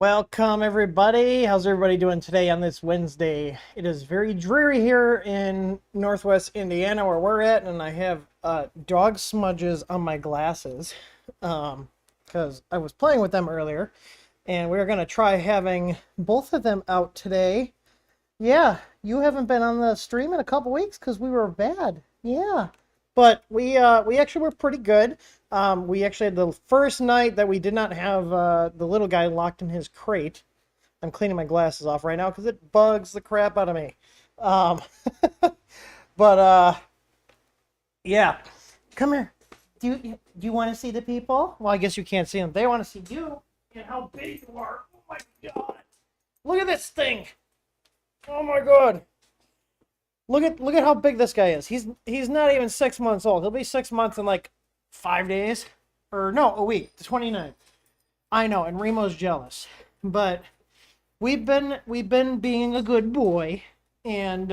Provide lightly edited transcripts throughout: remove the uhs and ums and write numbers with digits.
Welcome everybody. How's everybody doing today on this Wednesday? It is very dreary here in Northwest Indiana where we're at, and I have dog smudges on my glasses because I was playing with them earlier, and we're gonna try having both of them out today. Yeah, you haven't been on the stream in a couple weeks because we were bad. Yeah. But we actually were pretty good. We actually had the first night that we did not have the little guy locked in his crate. I'm cleaning my glasses off right now because it bugs the crap out of me. But yeah, come here. Do you want to see the people? Well, I guess you can't see them. They want to see you and how big you are. Oh my god! Look at this thing. Oh my god. Look at how big this guy is. He's not even 6 months old. He'll be 6 months in like 5 days. Or no, a week. The 29th. I know, and Remo's jealous. But we've been being a good boy, and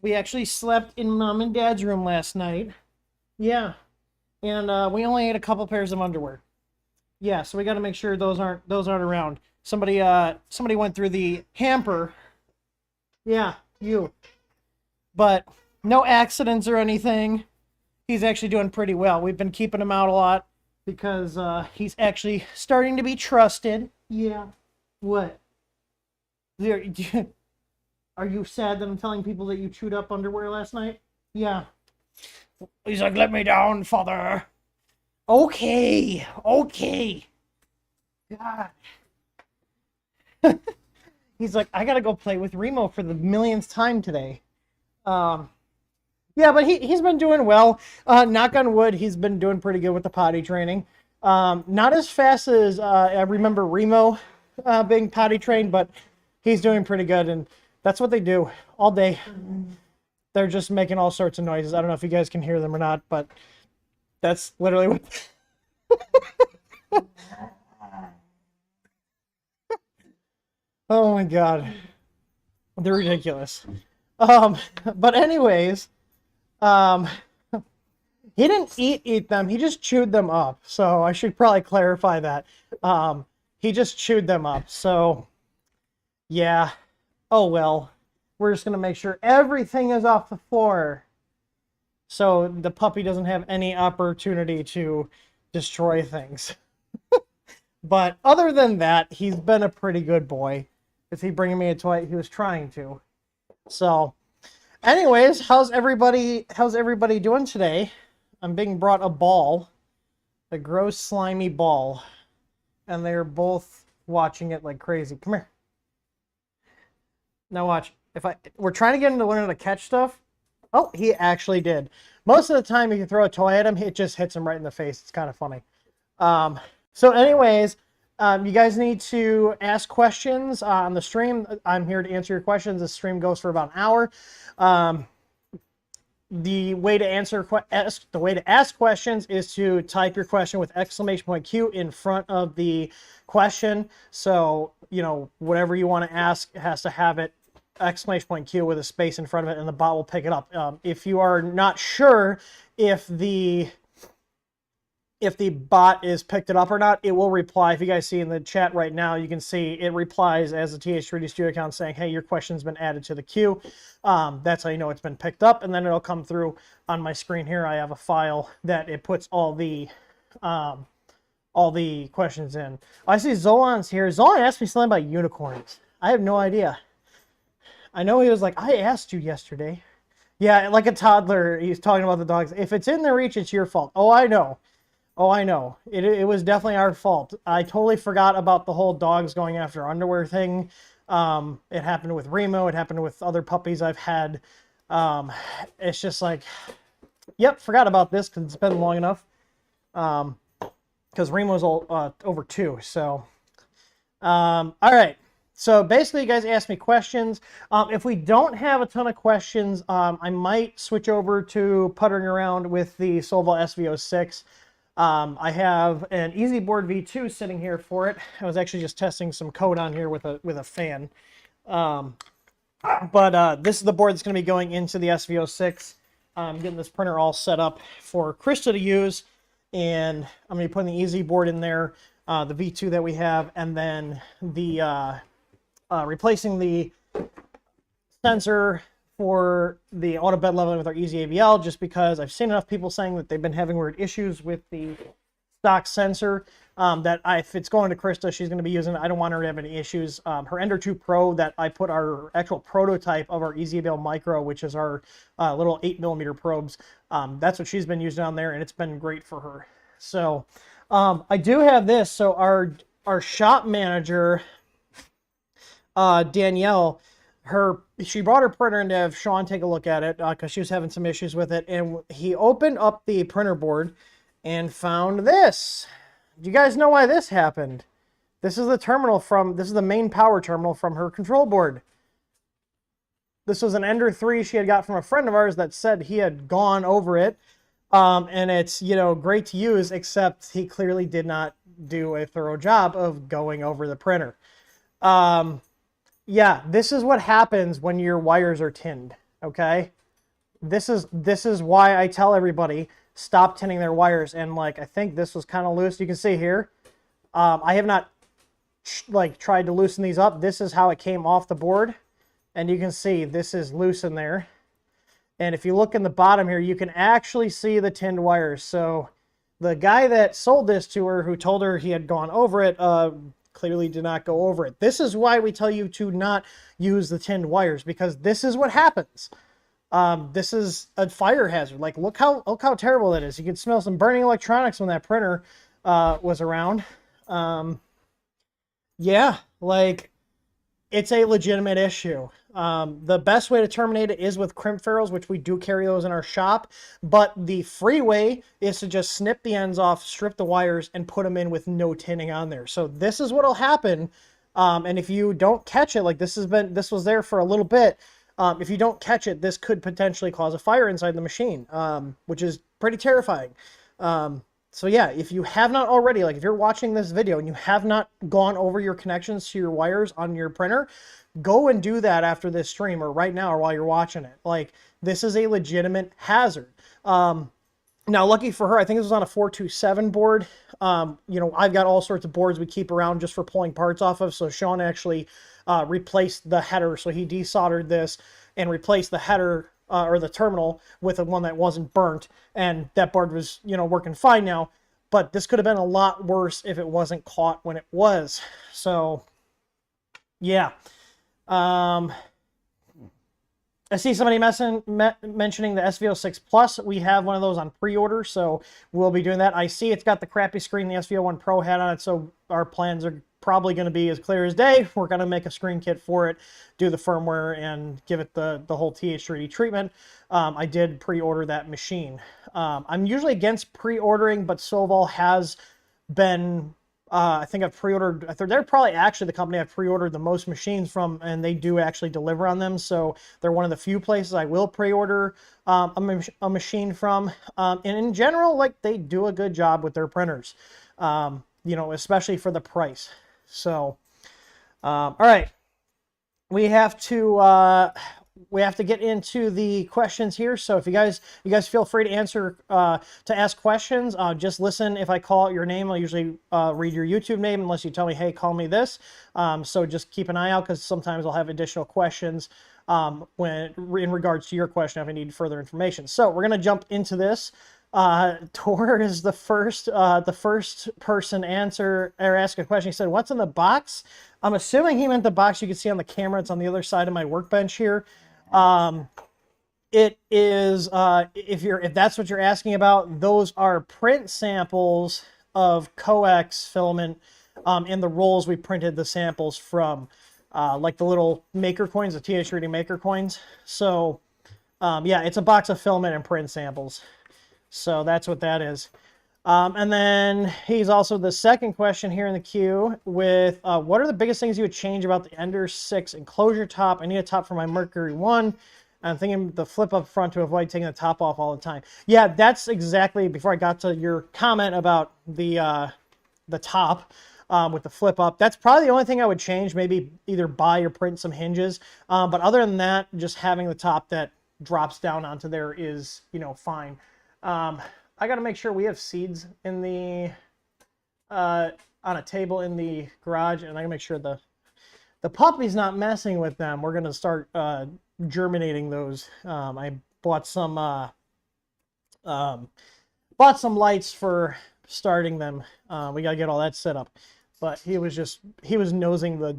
we actually slept in Mom and Dad's room last night. Yeah. And we only ate a couple pairs of underwear. Yeah, so we got to make sure those aren't around. Somebody went through the hamper. Yeah. You. But no accidents or anything. He's actually doing pretty well. We've been keeping him out a lot because he's actually starting to be trusted. Yeah. What? Are you sad that I'm telling people that you chewed up underwear last night? Yeah. He's like, let me down, father. Okay. Okay. God. He's like, I gotta go play with Remo for the millionth time today. Yeah, but he's been doing well. Knock on wood, he's been doing pretty good with the potty training. Not as fast as I remember Remo being potty trained, but he's doing pretty good, and that's what they do all day. They're just making all sorts of noises. I don't know if you guys can hear them or not, but that's literally what... Oh my god. They're ridiculous. But anyways, he didn't eat them, he just chewed them up. So I should probably clarify that. He just chewed them up. So yeah. Oh well. We're just gonna make sure everything is off the floor, so the puppy doesn't have any opportunity to destroy things. But other than that, he's been a pretty good boy. Is he bringing me a toy? He was trying to. So, anyways, how's everybody doing today? I'm being brought a ball, a gross slimy ball, and they're both watching it like crazy. Come here. Now watch. We're trying to get him to learn how to catch stuff. Oh, he actually did. Most of the time, if you throw a toy at him, it just hits him right in the face. It's kind of funny. So, anyways. You guys need to ask questions on the stream. I'm here to answer your questions. The stream goes for about an hour. The way to ask questions is to type your question with exclamation point Q in front of the question. So, you know, whatever you want to ask has to have it exclamation point Q with a space in front of it, and the bot will pick it up. If you are not sure if the bot is picked it up or not, it will reply. If you guys see in the chat right now, you can see it replies as a TH3D Studio account saying, hey, your question's been added to the queue. That's how you know it's been picked up, and then it'll come through on my screen here. I have a file that it puts all the questions in. I see Zolan's here. Zolan asked me something about unicorns. I have no idea. I know he was like, I asked you yesterday. Yeah, like a toddler, he's talking about the dogs. If it's in the reach, it's your fault. Oh, I know. Oh, I know. It was definitely our fault. I totally forgot about the whole dogs going after underwear thing. It happened with Remo. It happened with other puppies I've had. It's just like, yep, forgot about this because it's been long enough. Because Remo's over 2. So, all right. So basically, you guys asked me questions. If we don't have a ton of questions, I might switch over to puttering around with the Solval SV06. I have an EasyBoard V2 sitting here for it. I was actually just testing some code on here with a fan. But this is the board that's going to be going into the SV06. I'm getting this printer all set up for Krista to use, and I'm going to be putting the EasyBoard in there. the V2 that we have, and then the replacing the sensor for the auto bed leveling with our Easy ABL, just because I've seen enough people saying that they've been having weird issues with the stock sensor, that if it's going to Krista, she's going to be using it. I don't want her to have any issues. Her Ender 2 Pro that I put our actual prototype of our Easy ABL Micro, which is our little 8mm probes, that's what she's been using on there, and it's been great for her. So I do have this. So our shop manager, Danielle, she brought her printer in to have Sean take a look at it because she was having some issues with it, and he opened up the printer board and found this. Do you guys know why this happened? This is the terminal this is the main power terminal from her control board. This was an Ender 3 she had got from a friend of ours that said he had gone over it. And it's, you know, great to use, except he clearly did not do a thorough job of going over the printer. Yeah, this is what happens when your wires are tinned, okay? This is why I tell everybody, stop tinning their wires. And like, I think this was kind of loose. You can see here, I have not like tried to loosen these up. This is how it came off the board. And you can see this is loose in there. And if you look in the bottom here, you can actually see the tinned wires. So the guy that sold this to her, who told her he had gone over it, clearly did not go over it. This is why we tell you to not use the tinned wires, because this is what happens. This is a fire hazard. Like, look how terrible that is. You can smell some burning electronics when that printer was around. Yeah, like, it's a legitimate issue. The best way to terminate it is with crimp ferrules, which we do carry those in our shop. But the free way is to just snip the ends off, strip the wires, and put them in with no tinning on there. So this is what will happen. And if you don't catch it, like this was there for a little bit. If you don't catch it, this could potentially cause a fire inside the machine, which is pretty terrifying. So yeah, if you have not already, like if you're watching this video and you have not gone over your connections to your wires on your printer, go and do that after this stream or right now or while you're watching it. Like, this is a legitimate hazard. Now, lucky for her, I think this was on a 427 board. You know, I've got all sorts of boards we keep around just for pulling parts off of. So Sean actually replaced the header. So he desoldered this and replaced the header or the terminal with the one that wasn't burnt. And that board was, you know, working fine now. But this could have been a lot worse if it wasn't caught when it was. So, yeah. I see somebody mentioning the SVO6 Plus. We have one of those on pre-order, so we'll be doing that. I see it's got the crappy screen the SVO1 Pro had on it, so our plans are probably going to be as clear as day. We're going to make a screen kit for it, do the firmware, and give it the whole TH3D treatment. I did pre-order that machine. I'm usually against pre-ordering, but Soval has been... I think I've pre-ordered, they're probably actually the company I've pre-ordered the most machines from, and they do actually deliver on them. So they're one of the few places I will pre-order a machine from. And in general, like, they do a good job with their printers, you know, especially for the price. So, all right, we have to get into the questions here. So if you guys feel free to ask questions. Just listen. If I call out your name, I'll usually read your YouTube name unless you tell me, hey, call me this. So just keep an eye out, because sometimes I'll have additional questions in regards to your question if I need further information. So we're going to jump into this. Tor is the first person answer or ask a question. He said, what's in the box? I'm assuming he meant the box you can see on the camera. It's on the other side of my workbench here. It is, if that's what you're asking about, those are print samples of coax filament in the rolls we printed the samples from, like the little maker coins, the TH3D maker coins. So, yeah, it's a box of filament and print samples. So that's what that is. And then he's also the second question here in the queue with, what are the biggest things you would change about the Ender 6 enclosure top? I need a top for my Mercury 1. I'm thinking the flip up front to avoid taking the top off all the time. Yeah, that's exactly, before I got to your comment about the top with the flip up, that's probably the only thing I would change, maybe either buy or print some hinges. But other than that, just having the top that drops down onto there is, you know, fine. I got to make sure we have seeds in the on a table in the garage, and I'm gonna make sure the puppy's not messing with them. We're gonna start germinating those. I bought some lights for starting them. We gotta get all that set up. But he was nosing the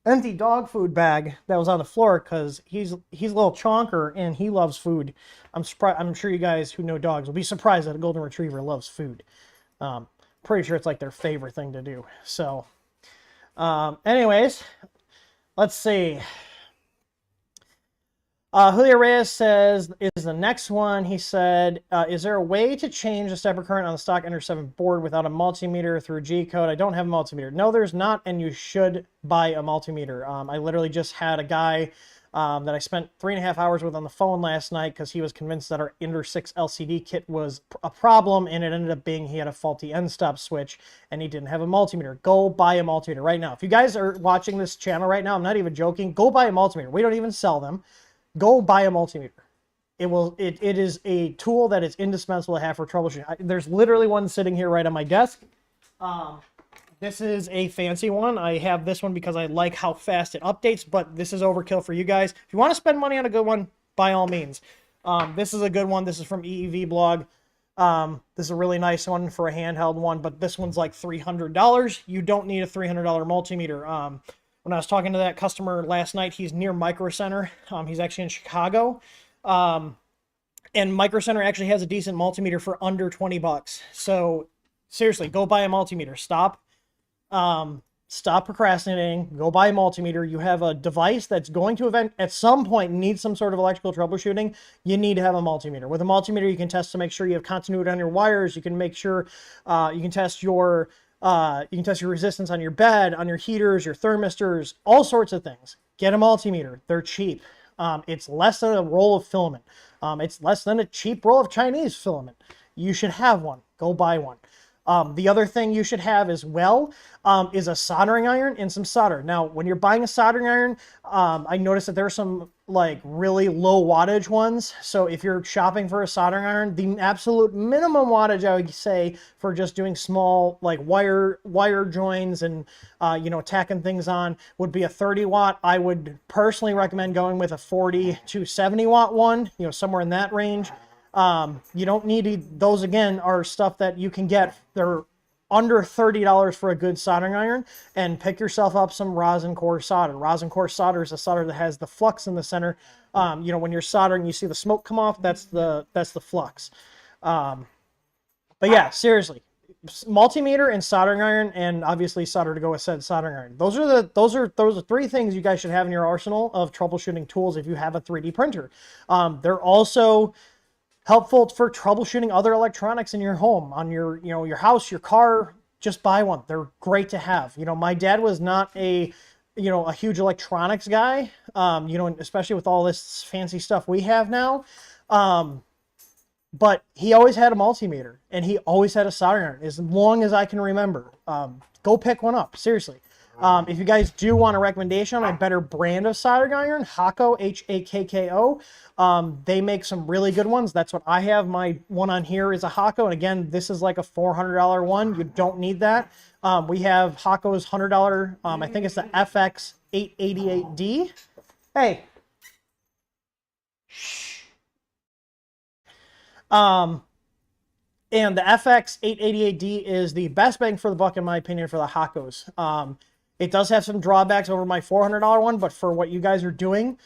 empty dog food bag that was on the floor because he's a little chonker and he loves food. I'm sure you guys who know dogs will be surprised that a golden retriever loves food. Pretty sure it's like their favorite thing to do. So, anyways, let's see. Julio Reyes says, is the next one, he said, is there a way to change the stepper current on the stock Ender 7 board without a multimeter through G-code? I don't have a multimeter. No, there's not, and you should buy a multimeter. I literally just had a guy that I spent 3.5 hours with on the phone last night because he was convinced that our Ender 6 LCD kit was a problem, and it ended up being he had a faulty end stop switch, and he didn't have a multimeter. Go buy a multimeter right now. If you guys are watching this channel right now, I'm not even joking, go buy a multimeter. We don't even sell them. Go buy a multimeter. It is a tool that is indispensable to have for troubleshooting. There's literally one sitting here right on my desk. This is a fancy one. I have this one because I like how fast it updates, but this is overkill for you guys. If you want to spend money on a good one, by all means. This is a good one. This is from EEV Blog. This is a really nice one for a handheld one, but this one's like $300. You don't need a $300 multimeter. When I was talking to that customer last night, he's near Micro Center. He's actually in Chicago. And Micro Center actually has a decent multimeter for under 20 bucks. So seriously, go buy a multimeter. Stop procrastinating. Go buy a multimeter. You have a device that's going to at some point need some sort of electrical troubleshooting. You need to have a multimeter. With a multimeter, you can test to make sure you have continuity on your wires. You can make sure you can test your resistance on your bed, on your heaters, your thermistors, all sorts of things. Get a multimeter. They're cheap. It's less than a roll of filament. It's less than a cheap roll of Chinese filament. You should have one. Go buy one. The other thing you should have as well is a soldering iron and some solder. Now, when you're buying a soldering iron, I noticed that there are some like really low wattage ones. So if you're shopping for a soldering iron, the absolute minimum wattage I would say for just doing small like wire joins and tacking things on would be a 30 watt. I would personally recommend going with a 40 to 70 watt one, somewhere in that range. You don't need those. Again, are stuff that you can get. They're under $30 for a good soldering iron, and pick yourself up some rosin core solder. Rosin core solder is a solder that has the flux in the center. When you're soldering, you see the smoke come off. That's the flux. But yeah, seriously, multimeter and soldering iron, and obviously solder to go with said soldering iron. Those are three things you guys should have in your arsenal of troubleshooting tools if you have a 3D printer. They're also helpful for troubleshooting other electronics in your home, on your house, your car. Just buy one. They're great to have. My dad was not a huge electronics guy, especially with all this fancy stuff we have now. But he always had a multimeter, and he always had a soldering iron as long as I can remember. Go pick one up, seriously. If you guys do want a recommendation on a better brand of soldering iron, Hakko, Hakko. They make some really good ones. That's what I have. My one on here is a Hakko, and again, this is like a $400 one. You don't need that. We have Hakko's $100. I think it's the FX 888D. Hey. Shh. And the FX 888D is the best bang for the buck, in my opinion, for the Hakkos. It does have some drawbacks over my $400 one, but for what you guys are doing,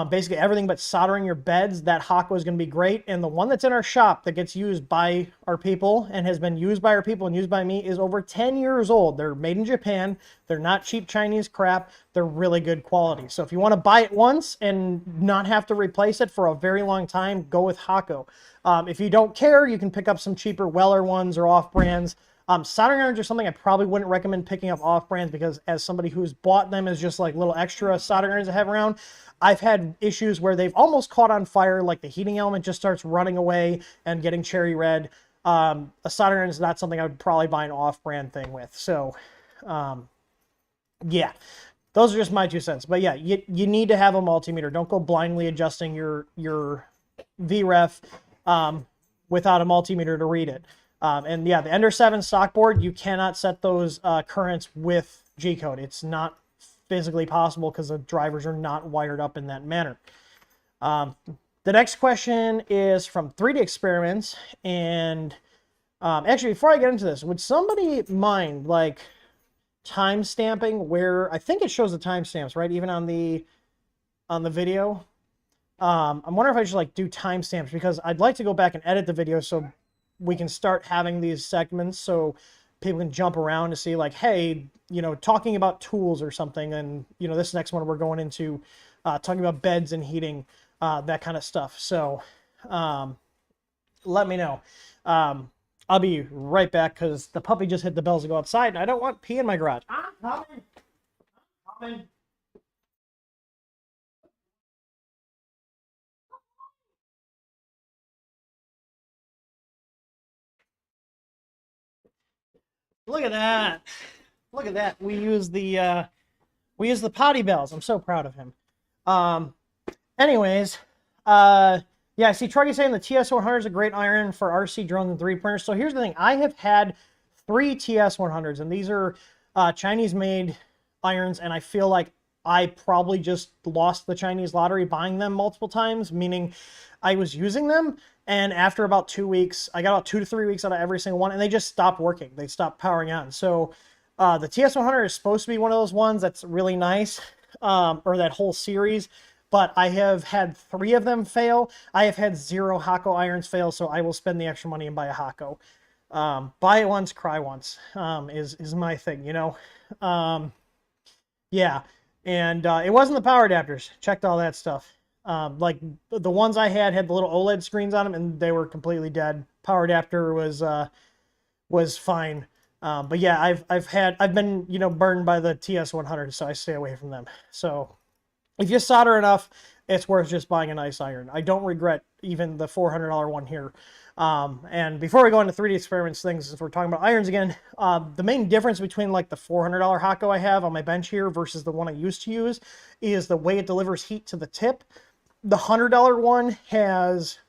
basically everything but soldering your beds, that Hakko is going to be great. And the one that's in our shop that gets used by our people and has been used by our people and used by me is over 10 years old. They're made in Japan. They're not cheap Chinese crap. They're really good quality. So if you want to buy it once and not have to replace it for a very long time, go with Hakko. If you don't care, you can pick up some cheaper Weller ones or off brands. Soldering irons are something I probably wouldn't recommend picking up off brands, because as somebody who's bought them as just like little extra soldering irons I have around, I've had issues where they've almost caught on fire, like the heating element just starts running away and getting cherry red. A soldering iron is not something I would probably buy an off-brand thing with. So, yeah, those are just my 2 cents. But yeah, you need to have a multimeter. Don't go blindly adjusting your VREF without a multimeter to read it. And yeah, the Ender 7 stock board, you cannot set those currents with G-code. It's not physically possible because the drivers are not wired up in that manner. The next question is from 3D Experiments, and actually, before I get into this, would somebody mind like time stamping where I think it shows the timestamps, right? Even on the video. I'm wondering if I should like do timestamps because I'd like to go back and edit the video so we can start having these segments so people can jump around to see like, hey, you know, talking about tools or something, and you know, this next one we're going into talking about beds and heating, that kind of stuff. So let me know. I'll be right back because the puppy just hit the bells to go outside, and I don't want pee in my garage. I'm coming. I'm coming. Look at that. Look at that. We use the potty bells. I'm so proud of him. Anyways, yeah, I see Truggy saying the TS100 is a great iron for RC drones and 3D printers. So here's the thing. I have had 3 TS100s, and these are Chinese-made irons, and I feel like I probably just lost the Chinese lottery buying them multiple times, meaning I was using them, and after about 2 weeks, I got about 2 to 3 weeks out of every single one, and they just stopped working. They stopped powering on. So the TS100 is supposed to be one of those ones that's really nice, or that whole series, but I have had 3 of them fail. I have had 0 Hakko irons fail, so I will spend the extra money and buy a Hakko. Buy it once, cry once, is my thing, you know? Yeah, and it wasn't the power adapters. Checked all that stuff. Like the ones I had the little OLED screens on them, and they were completely dead. Power adapter was fine. But yeah, I've been, you know, burned by the TS100, so I stay away from them. So if you solder enough, it's worth just buying a nice iron. I don't regret even the $400 one here. And before we go into 3D Experiments things, since we're talking about irons again, the main difference between like the $400 Hakko I have on my bench here versus the one I used to use is the way it delivers heat to the tip. The $100 one has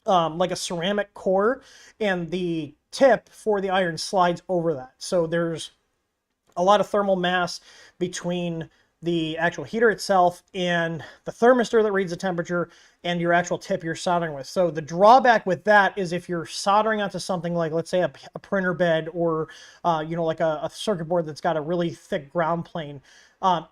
like a ceramic core, and the tip for the iron slides over that. So there's a lot of thermal mass between the actual heater itself and the thermistor that reads the temperature and your actual tip you're soldering with. So the drawback with that is if you're soldering onto something like, let's say, a printer bed, or you know, like a circuit board that's got a really thick ground plane,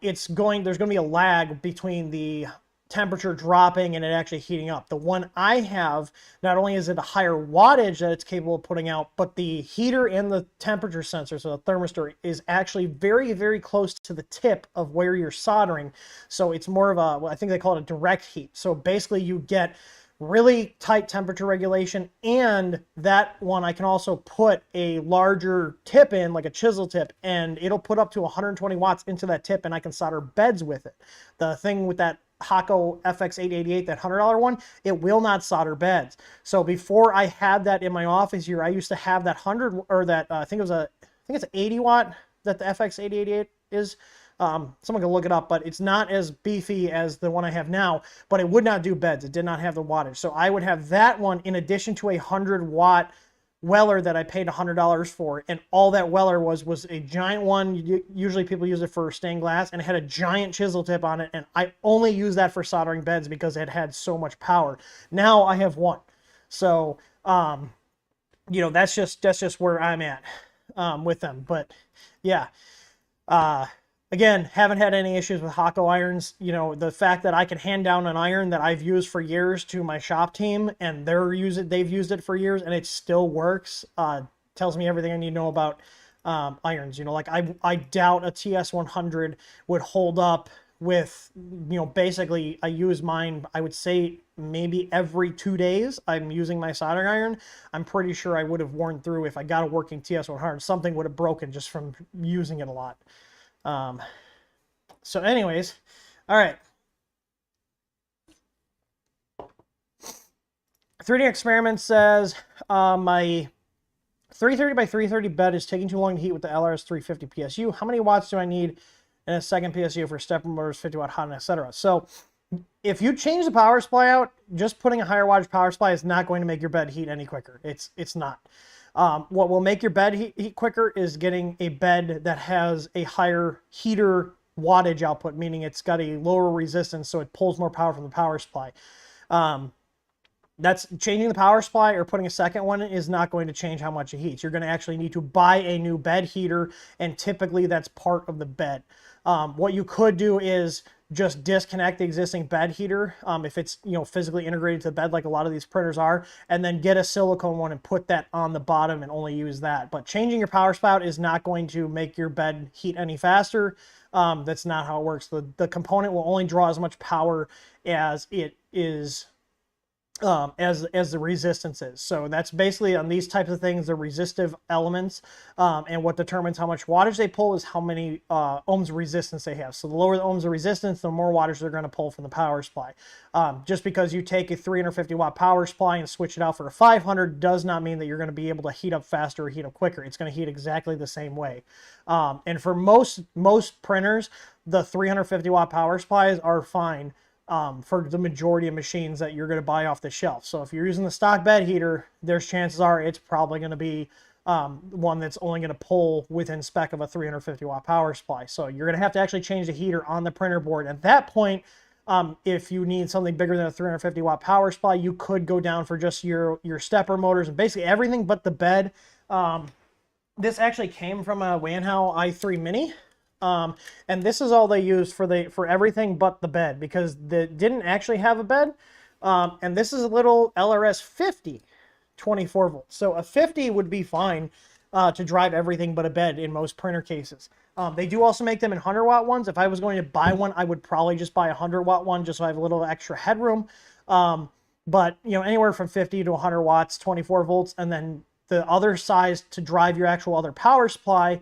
there's going to be a lag between the temperature dropping and it actually heating up. The one I have, not only is it a higher wattage that it's capable of putting out, but the heater and the temperature sensor, so the thermistor, is actually very, very close to the tip of where you're soldering. So it's more of a, well, I think they call it a direct heat. So basically you get really tight temperature regulation, and that one I can also put a larger tip in, like a chisel tip, and it'll put up to 120 watts into that tip, and I can solder beds with it. The thing with that Hakko FX888, that $100 one, it will not solder beds. So before I had that in my office here, I used to have that 100, or that I think it's an 80 watt that the FX888 is. Someone can look it up, but it's not as beefy as the one I have now, but it would not do beds. It did not have the wattage. So I would have that one in addition to a 100-watt Weller that I paid $100 for, and all that Weller was a giant one. Usually people use it for stained glass, and it had a giant chisel tip on it, and I only use that for soldering beds because it had so much power. Now I have one. So, you know, that's just where I'm at with them. But yeah, again, haven't had any issues with Hakko irons. You know, the fact that I can hand down an iron that I've used for years to my shop team, and they've used it for years, and it still works, tells me everything I need to know about irons. You know, like I doubt a TS100 would hold up with, you know, basically I use mine, I would say maybe every 2 days I'm using my soldering iron. I'm pretty sure I would have worn through if I got a working TS100. Something would have broken just from using it a lot. So anyways, all right. 3D Experiment says, my 330 by 330 bed is taking too long to heat with the LRS 350 PSU. How many watts do I need in a second PSU for stepper motors, 50 watt hot, etc.? So if you change the power supply out, just putting a higher wattage power supply is not going to make your bed heat any quicker. It's not. What will make your bed heat quicker is getting a bed that has a higher heater wattage output, meaning it's got a lower resistance, so it pulls more power from the power supply. That's changing the power supply or putting a second one is not going to change how much it heats. You're going to actually need to buy a new bed heater, and typically that's part of the bed. What you could do is just disconnect the existing bed heater if it's physically integrated to the bed like a lot of these printers are, and then get a silicone one and put that on the bottom and only use that. But changing your power spout is not going to make your bed heat any faster. That's not how it works. The component will only draw as much power as it is as the resistance is. So that's basically on these types of things, the resistive elements, and what determines how much wattage they pull is how many ohms of resistance they have. So the lower the ohms of resistance, the more wattage they're going to pull from the power supply. Just because you take a 350 watt power supply and switch it out for a 500 does not mean that you're going to be able to heat up faster or heat up quicker. It's going to heat exactly the same way. And for most printers, the 350 watt power supplies are fine for the majority of machines that you're going to buy off the shelf. So if you're using the stock bed heater, there's chances are it's probably going to be one that's only going to pull within spec of a 350 watt power supply. So you're going to have to actually change the heater on the printer board. At that point, if you need something bigger than a 350 watt power supply, you could go down for just your stepper motors and basically everything but the bed. This actually came from a Wanhao i3 Mini. And this is all they used for everything but the bed, because they didn't actually have a bed. And this is a little LRS 50, 24 volts. So a 50 would be fine to drive everything but a bed in most printer cases. They do also make them in 100 watt ones. If I was going to buy one, I would probably just buy a 100 watt one just so I have a little extra headroom. But anywhere from 50 to 100 watts, 24 volts, and then the other size to drive your actual other power supply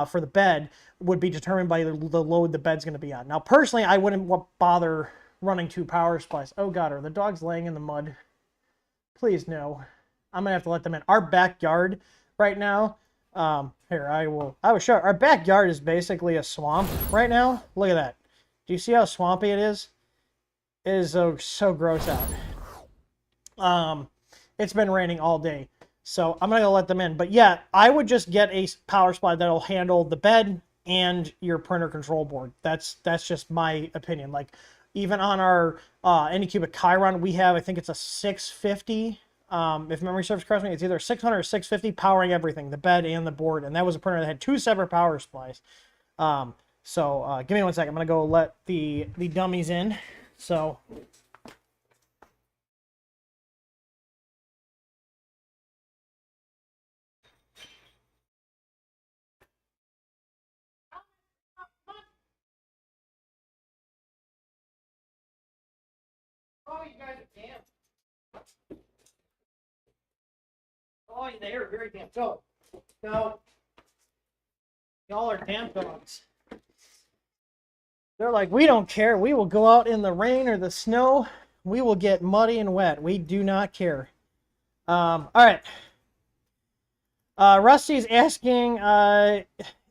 for the bed would be determined by the load the bed's going to be on. Now, personally, I wouldn't bother running 2 power supplies. Oh God, are the dogs laying in the mud? Please no. I'm gonna have to let them in. Our backyard right now. Here, I will show you. Our backyard is basically a swamp right now. Look at that. Do you see how swampy it is? It is so gross out. It's been raining all day, so I'm gonna go let them in. But yeah, I would just get a power supply that'll handle the bed and your printer control board. That's just my opinion. Like, even on our Anycubic Chiron, we have, I think it's a 650. If memory serves correctly, it's either 600 or 650 powering everything, the bed and the board. And that was a printer that had 2 separate power supplies. So give me 1 second. I'm gonna go let the dummies in. So. Oh, you guys are damp. Oh, they are very damp. So, now, y'all are damp dogs. They're like, we don't care. We will go out in the rain or the snow. We will get muddy and wet. We do not care. All right. Rusty's asking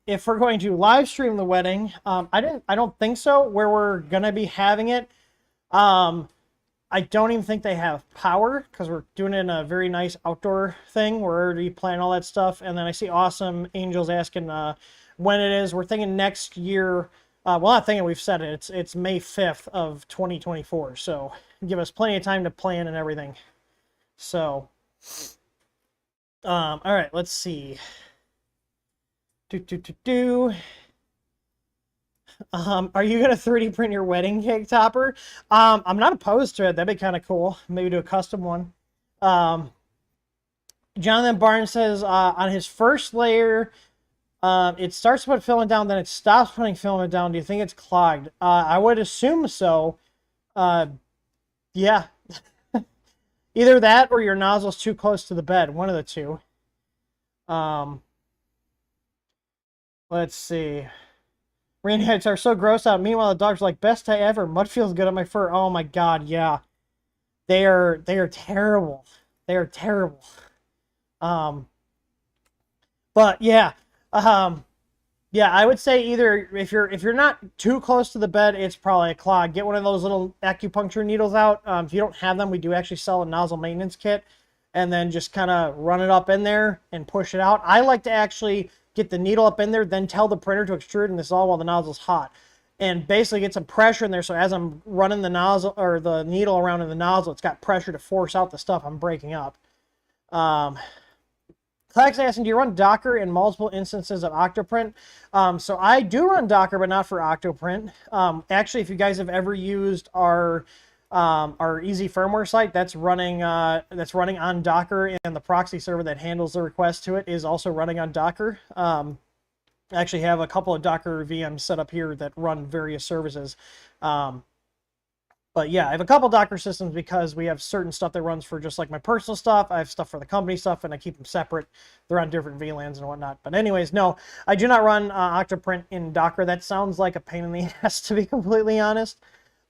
if we're going to live stream the wedding. I don't think so. Where we're gonna be having it. I don't even think they have power because we're doing it in a very nice outdoor thing. We're already planning all that stuff. And then I see Awesome Angels asking when it is. We're thinking next year. Well, not thinking, we've said it. It's May 5th of 2024. So give us plenty of time to plan and everything. So, all right, let's see. Are you gonna 3D print your wedding cake topper? I'm not opposed to it. That'd be kind of cool. Maybe do a custom one. Jonathan Barnes says on his first layer, it starts to put filament down, then it stops putting filament down. Do you think it's clogged? I would assume so. Yeah. Either that or your nozzle's too close to the bed. One of the two. Let's see. Rain heads are so gross out. Meanwhile, the dogs are like, best day ever. Mud feels good on my fur. Oh my god, yeah. They are terrible. They are terrible. But yeah. Yeah, I would say either if you're not too close to the bed, it's probably a clog. Get one of those little acupuncture needles out. If you don't have them, we do actually sell a nozzle maintenance kit. and then just kind of run it up in there and push it out. I like to actually get the needle up in there, then tell the printer to extrude, and this is all while the nozzle's hot. And basically get some pressure in there, so as I'm running the nozzle or the needle around in the nozzle, it's got pressure to force out the stuff I'm breaking up. Clax asking, do you run Docker in multiple instances of Octoprint? So I do run Docker, but not for Octoprint. Actually, if you guys have ever used our easy firmware site, that's running on Docker, and the proxy server that handles the request to it is also running on Docker. I actually have a couple of Docker VMs set up here that run various services. But yeah, I have a couple Docker systems because we have certain stuff that runs for just like my personal stuff. I have stuff for the company stuff, and I keep them separate. They're on different VLANs and whatnot. But anyways, no, I do not run Octoprint in Docker. That sounds like a pain in the ass, to be completely honest.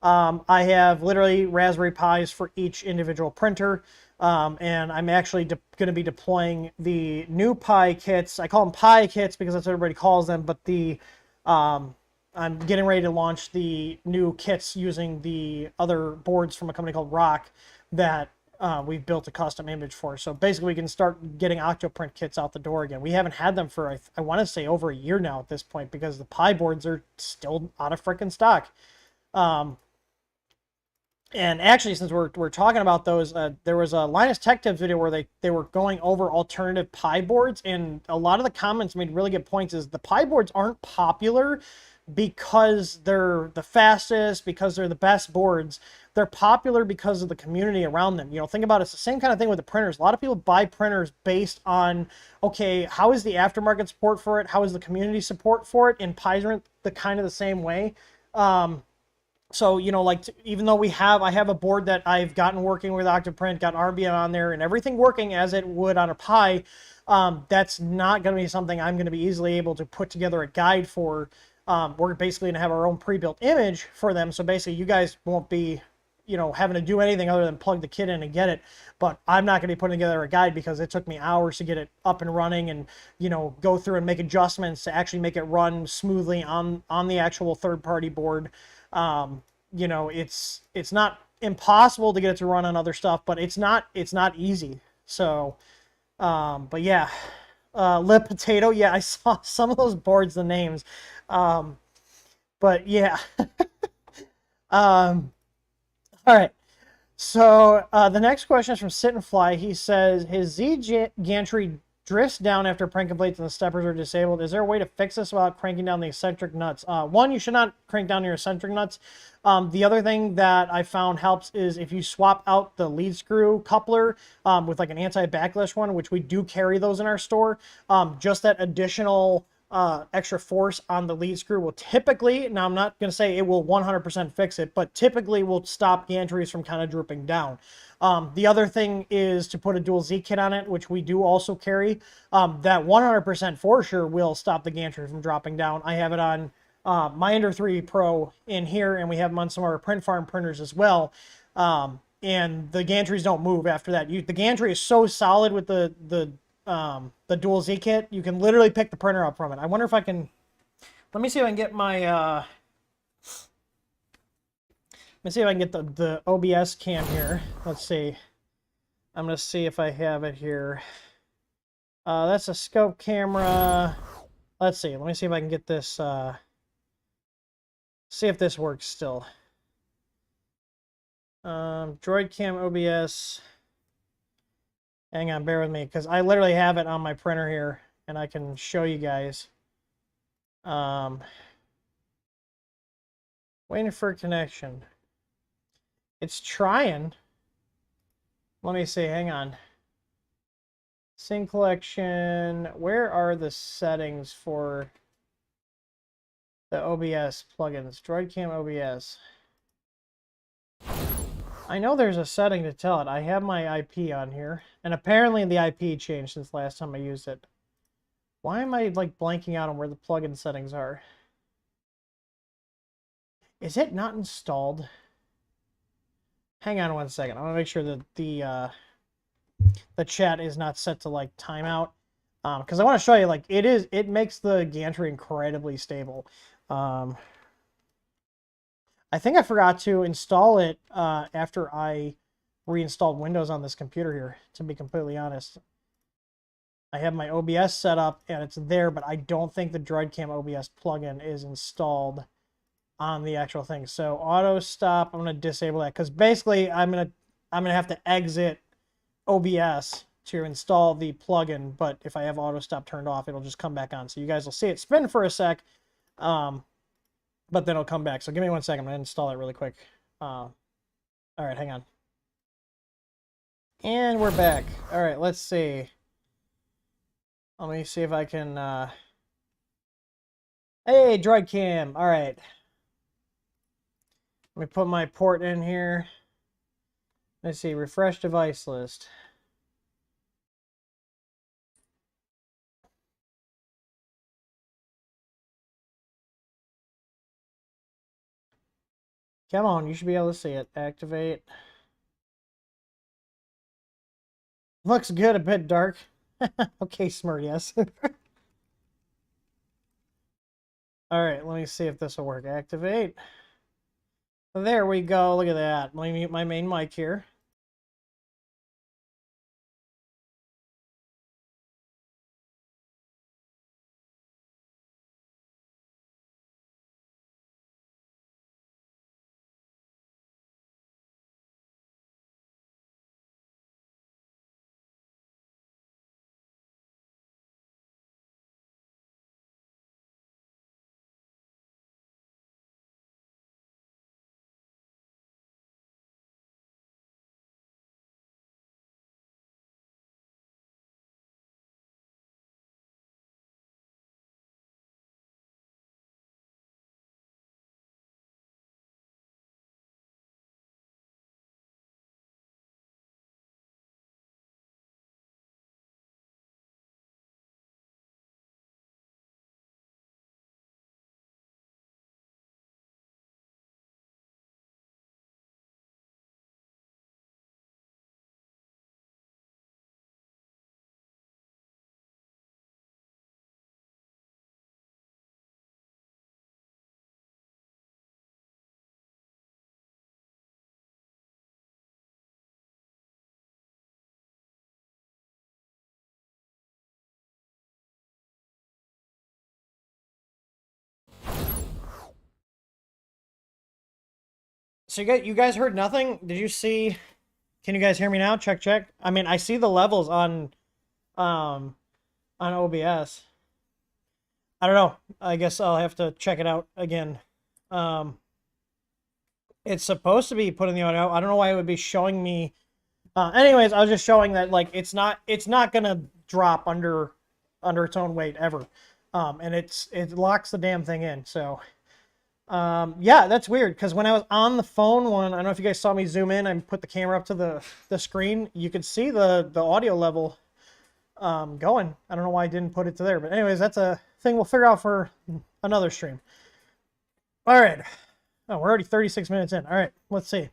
I have literally Raspberry Pis for each individual printer. And I'm actually going to be deploying the new Pi kits. I call them Pi kits because that's what everybody calls them. But I'm getting ready to launch the new kits using the other boards from a company called Rock that we've built a custom image for. So basically we can start getting Octoprint kits out the door again. We haven't had them for, I want to say, over a year now at this point, because the Pi boards are still out of freaking stock. And actually, since we're talking about those, there was a Linus Tech Tips video where they were going over alternative Pi boards, and a lot of the comments made really good points. Is the Pi boards aren't popular because they're the fastest, because they're the best boards. They're popular because of the community around them. You know, think about it, it's the same kind of thing with the printers. A lot of people buy printers based on, okay, how is the aftermarket support for it? How is the community support for it? And Pi's are the kind of the same way. So, you know, like, even though I have a board that I've gotten working with Octoprint, got RBN on there, and everything working as it would on a Pi, that's not going to be something I'm going to be easily able to put together a guide for. We're basically going to have our own pre-built image for them. So basically, you guys won't be, you know, having to do anything other than plug the kit in and get it. But I'm not going to be putting together a guide because it took me hours to get it up and running, and, you know, go through and make adjustments to actually make it run smoothly on the actual third-party board. You know, it's not impossible to get it to run on other stuff, but it's not easy. So, but yeah, Lip Potato, yeah, I saw some of those boards, the names, but yeah. All right. So the next question is from Sit and Fly. He says his Z Gantry drifts down after print completes and the steppers are disabled. Is there a way to fix this without cranking down the eccentric nuts? One, you should not crank down your eccentric nuts. The other thing that I found helps is if you swap out the lead screw coupler with like an anti-backlash one, which we do carry those in our store, just that additional extra force on the lead screw will typically, now I'm not going to say it will 100% fix it, but typically will stop gantries from kind of drooping down. The other thing is to put a dual Z kit on it, which we do also carry. That 100% for sure will stop the gantry from dropping down. I have it on my Ender 3 Pro in here, and we have them on some of our Print Farm printers as well. And the gantries don't move after that. The gantry is so solid with the dual Z kit, you can literally pick the printer up from it. I wonder if I can, let me see if I can get my, let me see if I can get the OBS cam here. Let's see. I'm going to see if I have it here. That's a scope camera. Let's see. Let me see if I can get this, see if this works still. Droid Cam OBS. Hang on, bear with me, because I literally have it on my printer here, and I can show you guys. Waiting for a connection. It's trying. Let me see, hang on. Scene collection. Where are the settings for the OBS plugins? Droid Cam OBS. I know there's a setting to tell it. I have my IP on here, and apparently the IP changed since last time I used it. Why am I like blanking out on where the plugin settings are? Is it not installed? Hang on one second. I want to make sure that the chat is not set to like timeout, because I want to show you, like, it makes the gantry incredibly stable. I think I forgot to install it after I reinstalled Windows on this computer here, to be completely honest. I have my OBS set up and it's there, but I don't think the DroidCam OBS plugin is installed on the actual thing. So auto stop, I'm going to disable that because basically I'm going to have to exit OBS to install the plugin, but if I have auto stop turned off, it'll just come back on. So you guys will see it spin for a sec, but then it'll come back. So give me 1 second. I'm going to install it really quick. All right, hang on. And we're back. All right, let's see. Let me see if I can... Hey, DroidCam. All right. Let me put my port in here. Let's see, refresh device list. Come on, you should be able to see it. Activate. Looks good, a bit dark. Okay, smart, yes. All right, let me see if this will work. Activate. There we go. Look at that. Let me mute my main mic here. So you guys heard nothing? Did you see? Can you guys hear me now? Check, check. I mean, I see the levels on OBS. I don't know. I guess I'll have to check it out again. It's supposed to be put in the audio. I don't know why it would be showing me. Anyways, I was just showing that like it's not gonna drop under its own weight ever, and it locks the damn thing in. So. Yeah, that's weird because when I was on the phone one, I don't know if you guys saw me zoom in and put the camera up to the screen, you could see the audio level going. I don't know why I didn't put it to there, but anyways, that's a thing we'll figure out for another stream. All right. Oh, we're already 36 minutes in. All right, let's see.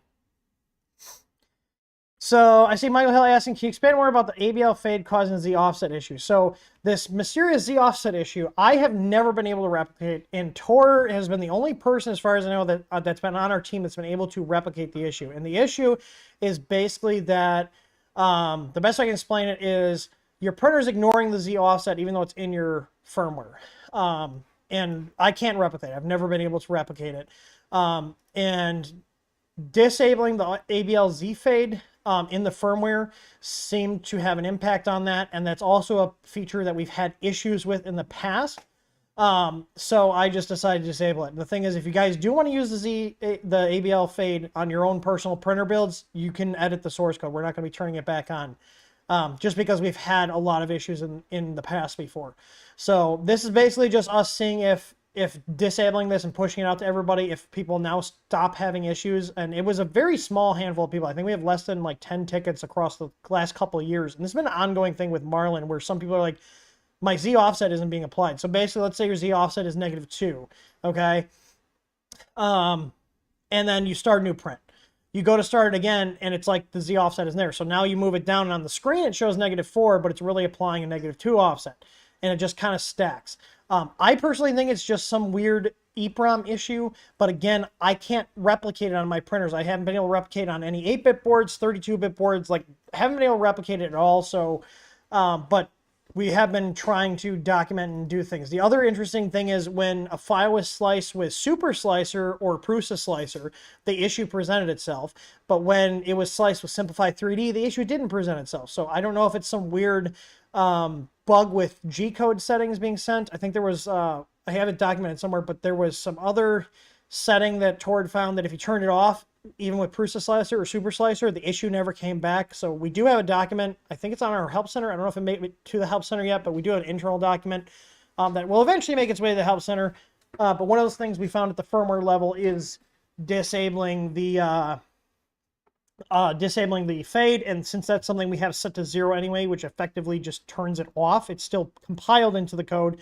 So I see Michael Hill asking, can you expand more about the ABL fade causing the Z offset issue? So this mysterious Z offset issue, I have never been able to replicate, and Tor has been the only person, as far as I know, that that's been on our team that's been able to replicate the issue. And the issue is basically that the best I can explain it is your printer is ignoring the Z offset even though it's in your firmware. And I can't replicate it. I've never been able to replicate it. And disabling the ABL Z fade in the firmware seemed to have an impact on that, and that's also a feature that we've had issues with in the past. So I just decided to disable it. The thing is, if you guys do want to use the ABL fade on your own personal printer builds, you can edit the source code. We're not going to be turning it back on, just because we've had a lot of issues in the past before. So this is basically just us seeing if disabling this and pushing it out to everybody, if people now stop having issues. And it was a very small handful of people. I think we have less than like 10 tickets across the last couple of years. And this has been an ongoing thing with Marlin, where some people are like, my Z offset isn't being applied. So basically, let's say your Z offset is -2, okay? And then you start a new print. You go to start it again, and it's like the Z offset isn't there. So now you move it down, and on the screen it shows -4, but it's really applying a -2 offset. And it just kind of stacks. I personally think it's just some weird EEPROM issue, but again, I can't replicate it on my printers. I haven't been able to replicate it on any 8-bit boards, 32-bit boards, like haven't been able to replicate it at all. So, but we have been trying to document and do things. The other interesting thing is when a file was sliced with Super Slicer or Prusa Slicer, the issue presented itself. But when it was sliced with Simplify 3D, the issue didn't present itself. So I don't know if it's some weird bug with G-code settings being sent. I think there was, I have it documented somewhere, but there was some other setting that Tord found that if you turned it off, even with Prusa Slicer or Super Slicer, the issue never came back. So we do have a document. I think it's on our Help Center. I don't know if it made it to the Help Center yet, but we do have an internal document that will eventually make its way to the Help Center. But one of those things we found at the firmware level is disabling the fade. And since that's something we have set to 0 anyway, which effectively just turns it off, it's still compiled into the code.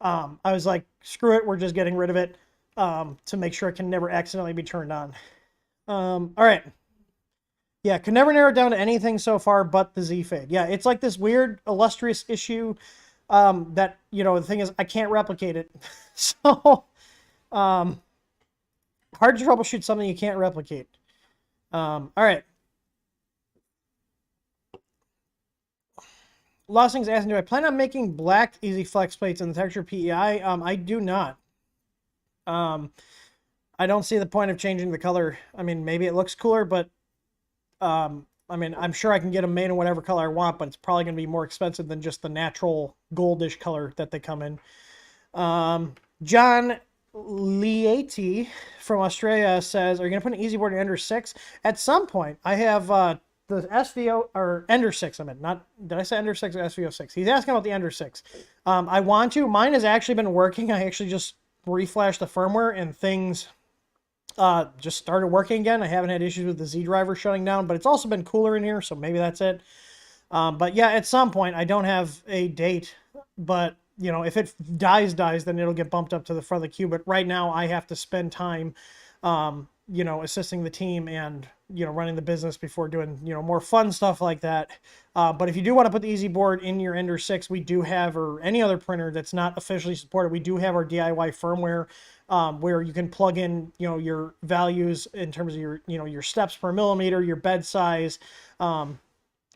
I was like, screw it, we're just getting rid of it to make sure it can never accidentally be turned on. All right. Yeah, could never narrow it down to anything so far but the Z fade. Yeah, it's like this weird illustrious issue that, you know, the thing is I can't replicate it. So hard to troubleshoot something you can't replicate. All right. Lost Things asking, do I plan on making black Easy Flex plates in the texture PEI? I do not. I don't see the point of changing the color. I mean, maybe it looks cooler, but I mean, I'm sure I can get them made in whatever color I want, but it's probably going to be more expensive than just the natural goldish color that they come in. John Lieti from Australia says, are you going to put an Easy board in Ender 6? At some point, I have the SVO, or Ender 6, I meant, not, did I say Ender 6 or SVO 6? He's asking about the Ender 6. I want to. Mine has actually been working. I actually just reflashed the firmware and things just started working again. I haven't had issues with the Z driver shutting down, but it's also been cooler in here, so maybe that's it. But yeah, at some point, I don't have a date, but you know, if it dies, then it'll get bumped up to the front of the queue. But right now, I have to spend time, you know, assisting the team and, you know, running the business before doing, you know, more fun stuff like that. But if you do want to put the Easy board in your Ender 6, we do have, or any other printer that's not officially supported, we do have our DIY firmware where you can plug in, you know, your values in terms of your, you know, your steps per millimeter, your bed size,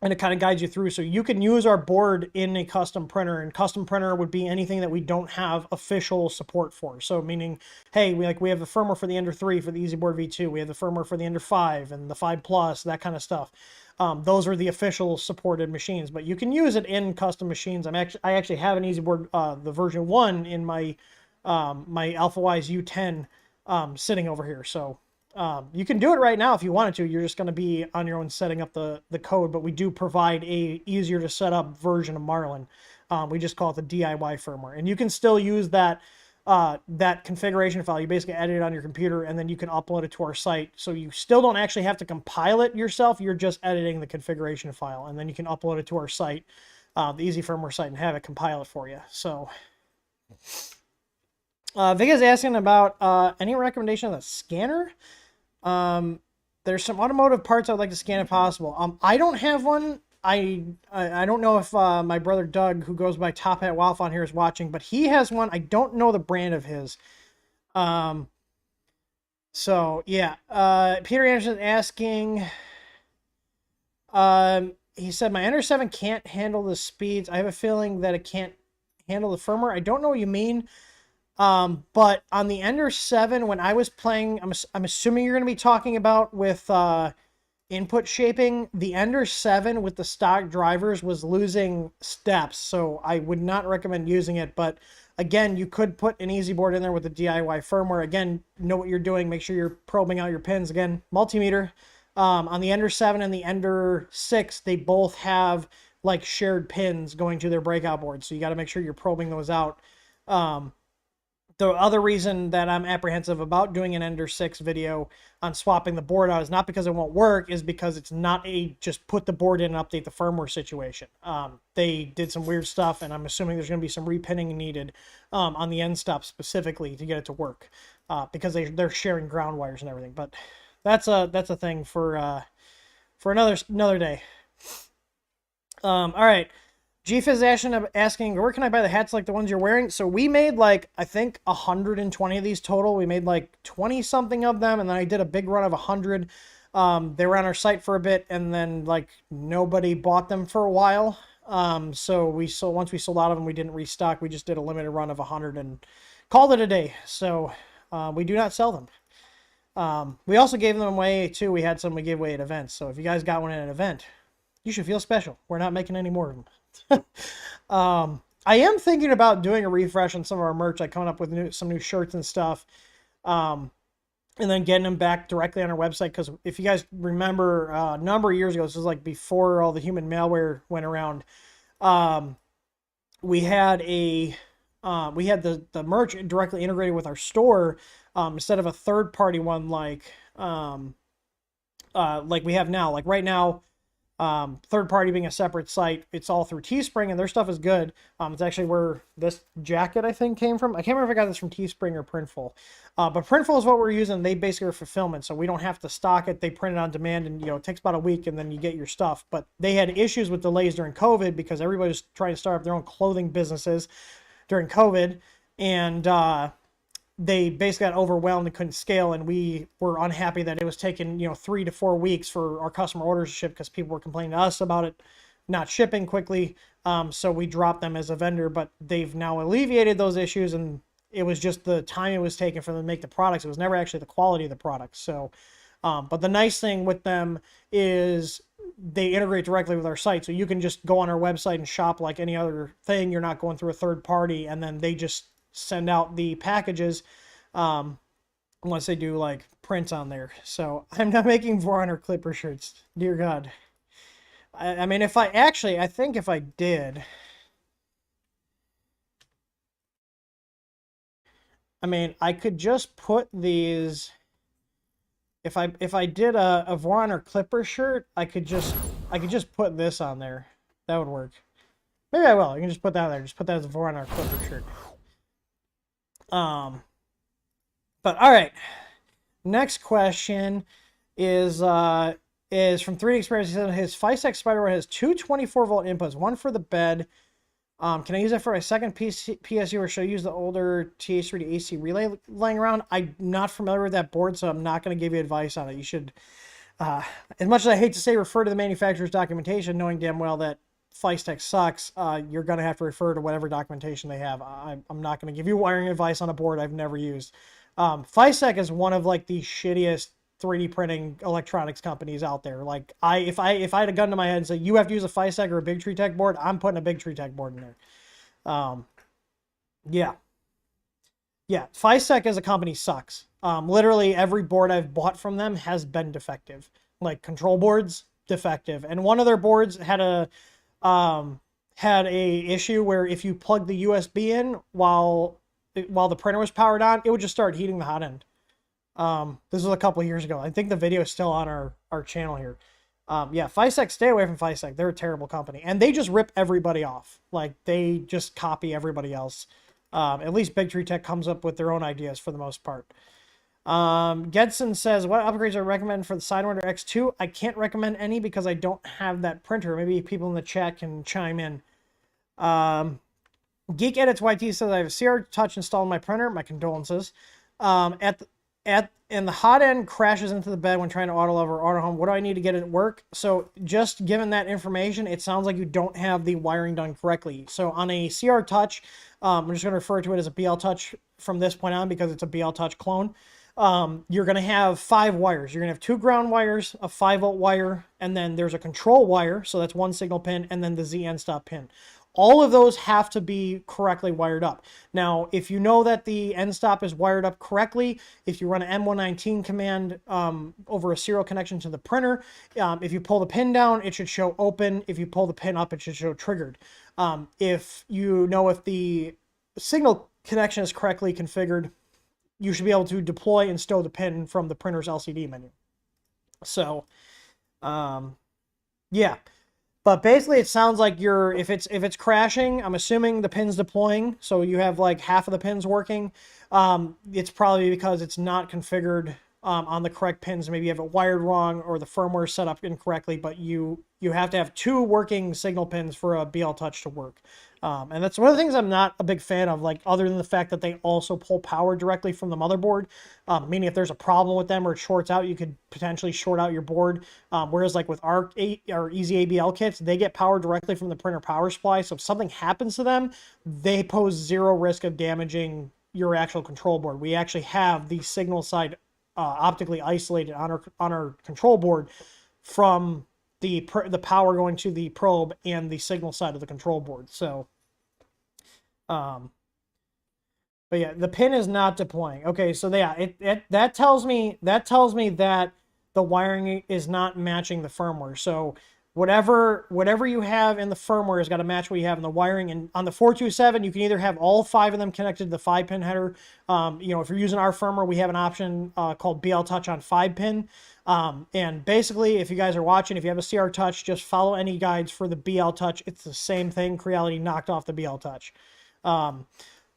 and it kind of guides you through. So you can use our board in a custom printer, and custom printer would be anything that we don't have official support for. So meaning, hey, we have the firmware for the Ender 3 for the Easy Board V2. We have the firmware for the Ender 5 and the 5 Plus, that kind of stuff. Those are the official supported machines, but you can use it in custom machines. I actually have an Easy Board, the version 1 in my my AlphaWise U10 sitting over here. So you can do it right now if you wanted to. You're just going to be on your own setting up the code, but we do provide a easier to set up version of Marlin. We just call it the DIY firmware, and you can still use that that configuration file. You basically edit it on your computer, and then you can upload it to our site. So you still don't actually have to compile it yourself. You're just editing the configuration file, and then you can upload it to our site, the Easy Firmware site, and have it compile it for you. So Vic is asking about any recommendation of the scanner. There's some automotive parts I'd like to scan if possible. I don't have one. I don't know if my brother Doug, who goes by Top Hat Wildfon here, is watching, but he has one. I don't know the brand of his. So yeah. Peter Anderson asking. He said my Ender 7 can't handle the speeds. I have a feeling that it can't handle the firmware. I don't know what you mean. But on the Ender 7, when I was playing, I'm assuming you're going to be talking about with input shaping. The Ender 7 with the stock drivers was losing steps, so I would not recommend using it. But again, you could put an Easy board in there with the DIY firmware. Again, know what you're doing. Make sure you're probing out your pins. Again, multimeter. On the Ender 7 and the Ender 6, they both have like shared pins going to their breakout boards, so you got to make sure you're probing those out. The other reason that I'm apprehensive about doing an Ender 6 video on swapping the board out is not because it won't work, is because it's not a just put the board in and update the firmware situation. They did some weird stuff, and I'm assuming there's going to be some repinning needed on the end stop specifically to get it to work because they're sharing ground wires and everything. But that's a thing for another day. All right. GFizz asking, where can I buy the hats like the ones you're wearing? So we made like, I think 120 of these total. We made like 20 something of them. And then I did a big run of 100. They were on our site for a bit and then like nobody bought them for a while. So once we sold out of them, we didn't restock. We just did a limited run of 100 and called it a day. So we do not sell them. We also gave them away too. We had some we gave away at events. So if you guys got one at an event, you should feel special. We're not making any more of them. I am thinking about doing a refresh on some of our merch, like coming up with some new shirts and stuff, and then getting them back directly on our website. Because if you guys remember, a number of years ago, this was like before all the human malware went around, we had the merch directly integrated with our store, instead of a third-party one like we have now. Like right now, third party being a separate site, it's all through Teespring, and their stuff is good. It's actually where this jacket I think came from. I can't remember if I got this from Teespring or Printful, but Printful is what we're using. They basically are fulfillment, so we don't have to stock it. They print it on demand, and it takes about a week, and then you get your stuff. But they had issues with delays during COVID because everybody was trying to start up their own clothing businesses during COVID, and they basically got overwhelmed and couldn't scale, and we were unhappy that it was taking 3 to 4 weeks for our customer orders to ship because people were complaining to us about it not shipping quickly. So we dropped them as a vendor, but they've now alleviated those issues, and it was just the time it was taking for them to make the products. It was never actually the quality of the products. So but the nice thing with them is they integrate directly with our site, so you can just go on our website and shop like any other thing. You're not going through a third party, and then they just send out the packages unless they do like prints on there. So I'm not making 400 clipper shirts, dear God. I mean, I think if I did, I mean, I could just put these, if I did a Vorunner clipper shirt, I could just put this on there. That would work. Maybe I will. You can just put that on there. Just put that as a Vorunner clipper shirt. But all right, next question is from 3D Experience. He said his FiveSec spider has two 24-volt inputs, one for the bed. Can I use that for my second PSU, or should I use the older TH3 AC relay laying around? I'm not familiar with that board, so I'm not going to give you advice on it. You should, as much as I hate to say, refer to the manufacturer's documentation, knowing damn well that FiveSec sucks. You're going to have to refer to whatever documentation they have. I'm not going to give you wiring advice on a board I've never used. FiveSec is one of like the shittiest 3D printing electronics companies out there. Like if I had a gun to my head and say you have to use a FiveSec or a Big Tree Tech board, I'm putting a Big Tree Tech board in there. Yeah. FiveSec as a company sucks. Literally every board I've bought from them has been defective. Like control boards, defective, and one of their boards had a issue where if you plug the USB in while the printer was powered on, it would just start heating the hot end. This was a couple of years ago. I think the video is still on our channel here. Yeah, FiveSec, stay away from FiveSec. They're a terrible company, and they just rip everybody off. Like they just copy everybody else. At least Big Tree Tech comes up with their own ideas for the most part. Gedson says, what upgrades I recommend for the Sidewinder X2? I can't recommend any because I don't have that printer. Maybe people in the chat can chime in. Geek Edits YT says, I have a CR Touch installed in my printer. My condolences. And the hot end crashes into the bed when trying to auto love or auto home. What do I need to get it to work? So just given that information, it sounds like you don't have the wiring done correctly. So on a CR Touch, I'm just going to refer to it as a BL Touch from this point on because it's a BL Touch clone. You're going to have 5 wires. You're going to have 2 ground wires, a 5-volt wire, and then there's a control wire. So that's 1 signal pin, and then the Z end stop pin. All of those have to be correctly wired up. Now, if you know that the end stop is wired up correctly, if you run an M119 command over a serial connection to the printer, if you pull the pin down, it should show open. If you pull the pin up, it should show triggered. If you know if the signal connection is correctly configured, you should be able to deploy and stow the pin from the printer's LCD menu. So, yeah. But basically, it sounds like if it's crashing, I'm assuming the pin's deploying, so you have like half of the pins working. It's probably because it's not configured on the correct pins. Maybe you have it wired wrong or the firmware is set up incorrectly, but you have to have 2 working signal pins for a BL Touch to work. And that's one of the things I'm not a big fan of, like, other than the fact that they also pull power directly from the motherboard, meaning if there's a problem with them or it shorts out, you could potentially short out your board. Whereas like with our Easy ABL kits, they get power directly from the printer power supply. So if something happens to them, they pose 0 risk of damaging your actual control board. We actually have the signal side optically isolated on our control board from the power going to the probe and the signal side of the control board. So, but yeah, the pin is not deploying. Okay, so yeah, that tells me that the wiring is not matching the firmware. So whatever you have in the firmware has got to match what you have in the wiring. And on the 427, you can either have all 5 of them connected to the 5-pin header. You know, if you're using our firmware, we have an option called BL Touch on 5-pin. And basically, if you guys are watching, if you have a CR Touch, just follow any guides for the BL Touch. It's the same thing. Creality knocked off the BL Touch.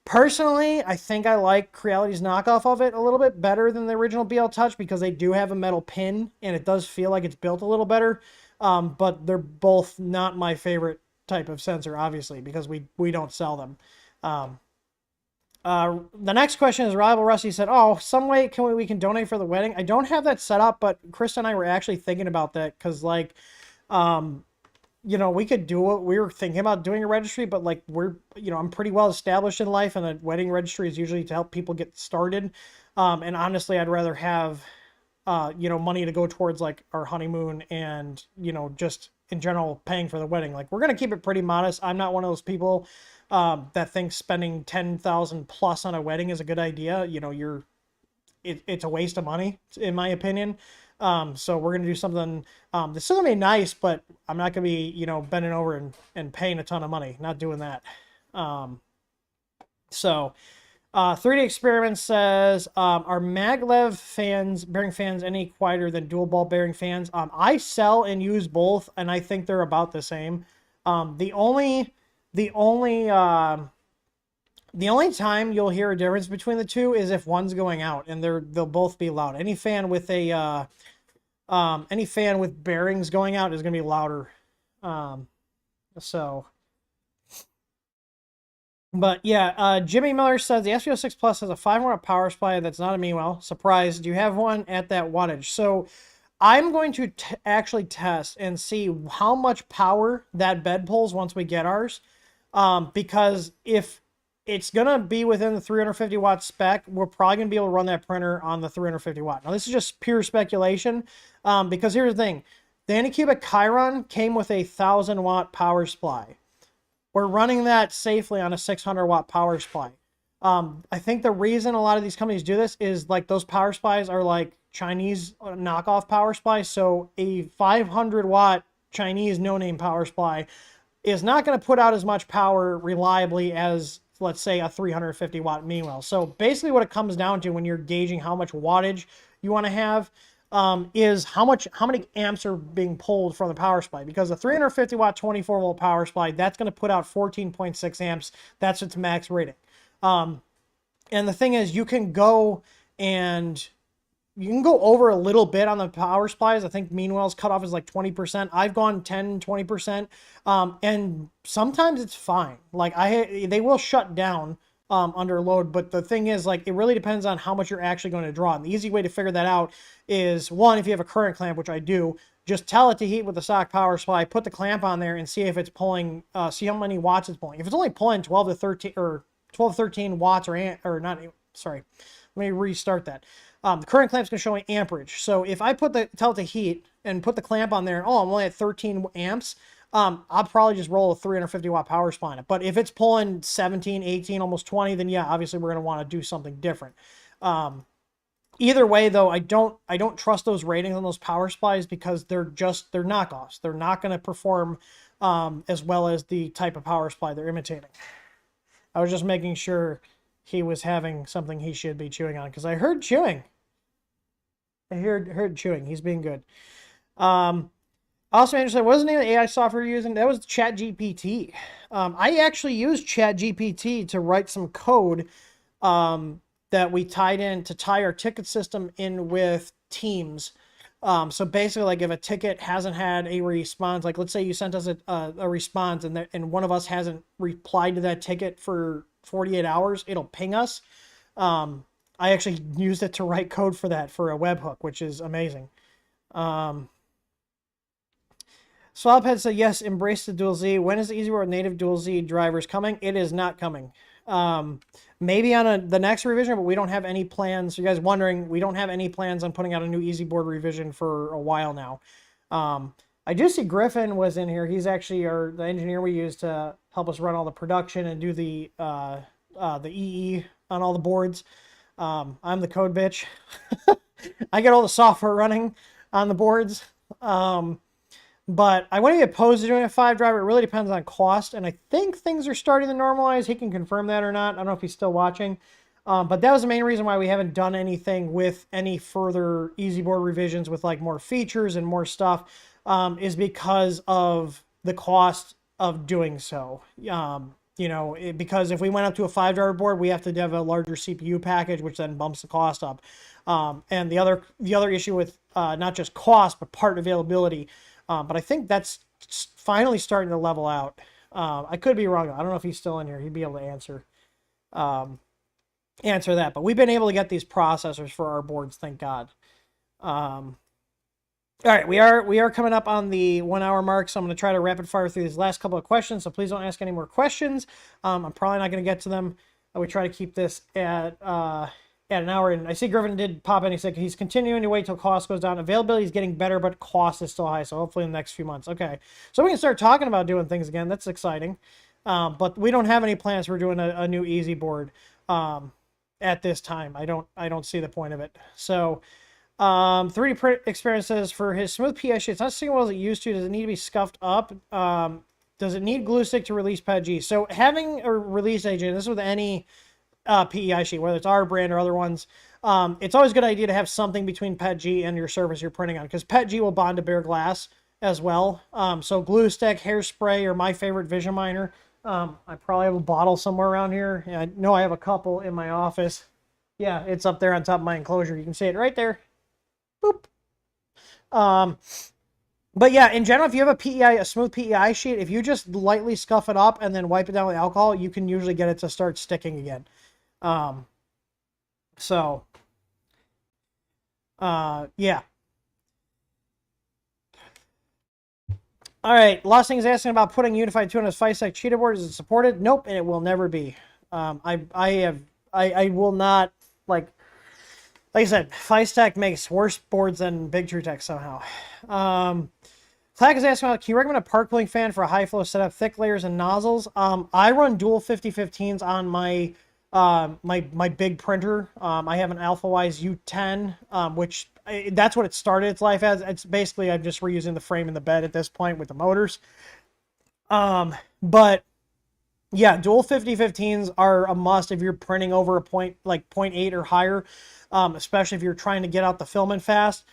Personally, I think I like Creality's knockoff of it a little bit better than the original BL Touch because they do have a metal pin and it does feel like it's built a little better. But they're both not my favorite type of sensor, obviously, because we don't sell them. The next question is Reliable Rusty said, "Oh, some way we can donate for the wedding." I don't have that set up, but Krista and I were actually thinking about that because, like, you know, we could do it. We were thinking about doing a registry, but like I'm pretty well established in life, and a wedding registry is usually to help people get started. And honestly, I'd rather have money to go towards like our honeymoon and, just in general paying for the wedding. Like, we're going to keep it pretty modest. I'm not one of those people that thinks spending $10,000 plus on a wedding is a good idea. It's a waste of money, in my opinion. So we're going to do something that's still going to be nice, but I'm not going to be, bending over and paying a ton of money. Not doing that. 3D Experiment says, are maglev bearing fans any quieter than dual ball bearing fans? I sell and use both, and I think they're about the same. The only time you'll hear a difference between the two is if one's going out, and they'll both be loud. Any fan with bearings going out is going to be louder. But yeah, Jimmy Miller says the SPO6 Plus has a 5-watt power supply that's not a Meanwhile. Surprise, do you have one at that wattage? So I'm going to actually test and see how much power that bed pulls once we get ours. Because if it's going to be within the 350 watt spec, we're probably going to be able to run that printer on the 350 watt. Now, this is just pure speculation, because here's the thing. The Anycubic Chiron came with a 1,000 watt power supply. We're running that safely on a 600 watt power supply. I think the reason a lot of these companies do this is like those power supplies are like Chinese knockoff power supplies. So a 500 watt Chinese no-name power supply is not going to put out as much power reliably as, let's say, a 350 watt Meanwhile. So basically what it comes down to when you're gauging how much wattage you want to have is how many amps are being pulled from the power supply, because a 350 watt 24 volt power supply, that's going to put out 14.6 amps. That's its max rating. And the thing is, you can go over a little bit on the power supplies. I think Meanwhile's cutoff is like 20%. I've gone 10, 20%. And sometimes it's fine. Like they will shut down under load, but the thing is, like, it really depends on how much you're actually going to draw. And the easy way to figure that out is, one, if you have a current clamp, which I do, just tell it to heat with the stock power supply, put the clamp on there and see if it's pulling, see how many watts it's pulling. If it's only pulling 12 to 13 watts let me restart that. The current clamp's going to show me amperage. So if I tell it to heat and put the clamp on there, and I'm only at 13 amps, I'll probably just roll a 350 watt power supply on it. But if it's pulling 17, 18, almost 20, then yeah, obviously we're going to want to do something different. Either way, though, I don't trust those ratings on those power supplies because they're knockoffs. They're not going to perform as well as the type of power supply they're imitating. I was just making sure he was having something he should be chewing on, because I heard chewing. I heard chewing. He's being good. Also, Andrew said, what was the name of the AI software you're using? That was ChatGPT. I actually used ChatGPT to write some code that that we tied in to tie our ticket system in with Teams. So basically, like if a ticket hasn't had a response, like let's say you sent us a response and one of us hasn't replied to that ticket for 48 hours, it'll ping us. I actually used it to write code for that for a webhook, which is amazing. Swaphead said, yes, embrace the dual Z. When is the EasyBoard native dual Z drivers coming? It is not coming. Maybe on the next revision, but we don't have any plans. You guys wondering, we don't have any plans on putting out a new EasyBoard revision for a while now. I do see Griffin was in here. He's actually the engineer we use to help us run all the production and do the EE on all the boards. I'm the code bitch. I get all the software running on the boards. But I wouldn't be opposed to doing a 5 driver. It really depends on cost, and I think things are starting to normalize. He can confirm that or not. I don't know if he's still watching. But that was the main reason why we haven't done anything with any further EasyBoard revisions with like more features and more stuff, is because of the cost of doing so. You know, because if we went up to a 5 driver board, we have to have a larger CPU package, which then bumps the cost up. And the other issue with not just cost, but part availability. But I think that's finally starting to level out. I could be wrong. I don't know if he's still in here. He'd be able to answer that. But we've been able to get these processors for our boards, thank God. All right, we are coming up on the 1 hour mark, so I'm going to try to rapid fire through these last couple of questions. So please don't ask any more questions. I'm probably not going to get to them. We try to keep this at an hour. And I see Griffin did pop in. He said he's continuing to wait till cost goes down. Availability is getting better, but cost is still high. So hopefully in the next few months. Okay, so we can start talking about doing things again. That's exciting. But we don't have any plans for doing a new EasyBoard at this time. I don't see the point of it. So 3D print experiences for his smooth PI sheet. It's not sticking well as it used to. Does it need to be scuffed up? Does it need glue stick to release pad G? So having a release agent, this is with any PEI sheet, whether it's our brand or other ones, it's always a good idea to have something between pad G and your surface you're printing on, because pad G will bond to bare glass as well. So glue stick, hairspray, or my favorite Vision Miner. I probably have a bottle somewhere around here. I know I have a couple in my office. Yeah, it's up there on top of my enclosure. You can see it right there. Boop. But yeah, in general, if you have a smooth PEI sheet, if you just lightly scuff it up and then wipe it down with alcohol, you can usually get it to start sticking again. Yeah. All right, Lost Thing's asking about putting Unified 2 on his FiveSec cheetah board. Is it supported? Nope, and it will never be. I will not, like I said, FiveSec makes worse boards than Big True Tech somehow. Flag is asking about, can you recommend a park cooling fan for a high flow setup, thick layers and nozzles? I run dual 5015s on my my big printer. I have an AlphaWise U10, which that's what it started its life as. It's basically, I'm just reusing the frame in the bed at this point with the motors. But yeah, dual 5015s are a must if you're printing over a point, like 0.8 or higher, especially if you're trying to get out the filament fast.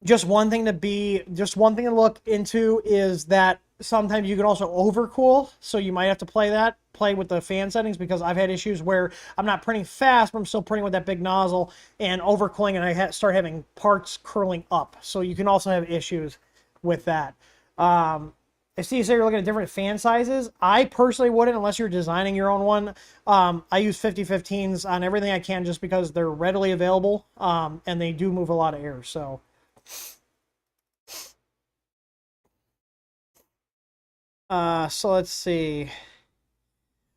Just one thing to look into is that sometimes you can also overcool, so you might have to play with the fan settings, because I've had issues where I'm not printing fast, but I'm still printing with that big nozzle and overcooling, and I start having parts curling up. So you can also have issues with that. I see you say you're looking at different fan sizes. I personally wouldn't, unless you're designing your own one. I use 5015s on everything I can just because they're readily available, and they do move a lot of air. So let's see.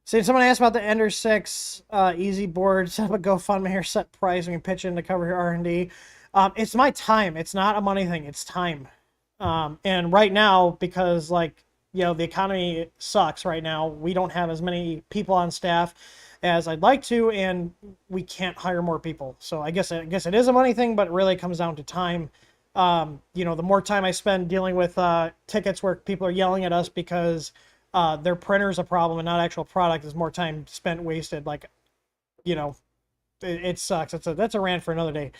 So someone asked about the Ender 6 Easy Board. Set up a GoFundMe or set price. We can pitch in to cover your R&D. It's my time. It's not a money thing. It's time. And right now, because the economy sucks right now, we don't have as many people on staff as I'd like to, and we can't hire more people. So I guess it is a money thing, but it really comes down to time. The more time I spend dealing with tickets where people are yelling at us because their printer's a problem and not actual product, is more time spent wasted. It sucks. That's a rant for another day.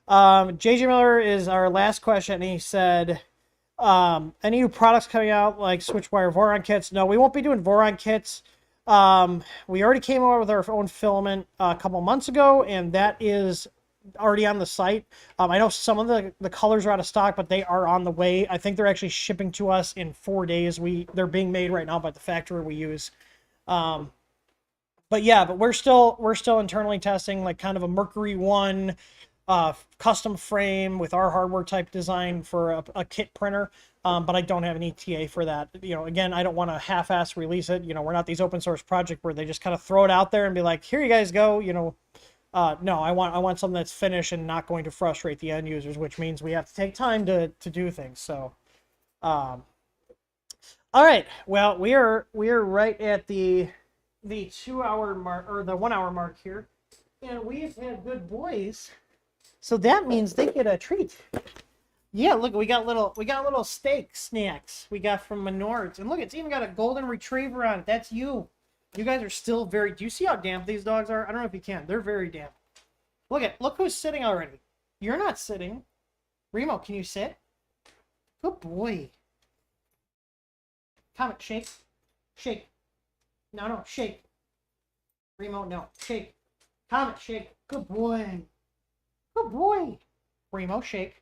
JJ Miller is our last question. He said, any new products coming out like Switchwire Voron kits? No, we won't be doing Voron kits We already came out with our own filament a couple months ago, and that is already on the site. I know some of the colors are out of stock, but they are on the way. I think they're actually shipping to us in 4 days. They're being made right now by the factory we use. But yeah, but we're still internally testing like kind of a Mercury 1 custom frame with our hardware type design for a kit printer. But I don't have an ETA for that. You know, again, I don't want to half-ass release it. You know, we're not these open source project where they just kind of throw it out there and be like, here you guys go. You know, no, I want something that's finished and not going to frustrate the end users, which means we have to take time to do things. So, all right. Well, we are right at the 2 hour mark or the 1 hour mark here, and we've had good boys. So that means they get a treat. Yeah, look, we got little steak snacks we got from Menards. And look, it's even got a golden retriever on it. That's you. You guys are still very... Do you see how damp these dogs are? I don't know if you can. They're very damp. Look who's sitting already. You're not sitting. Remo, can you sit? Good boy. Comet, shake. Shake. No, shake. Remo, no. Shake. Comet, shake. Good boy. Good boy. Remo, shake.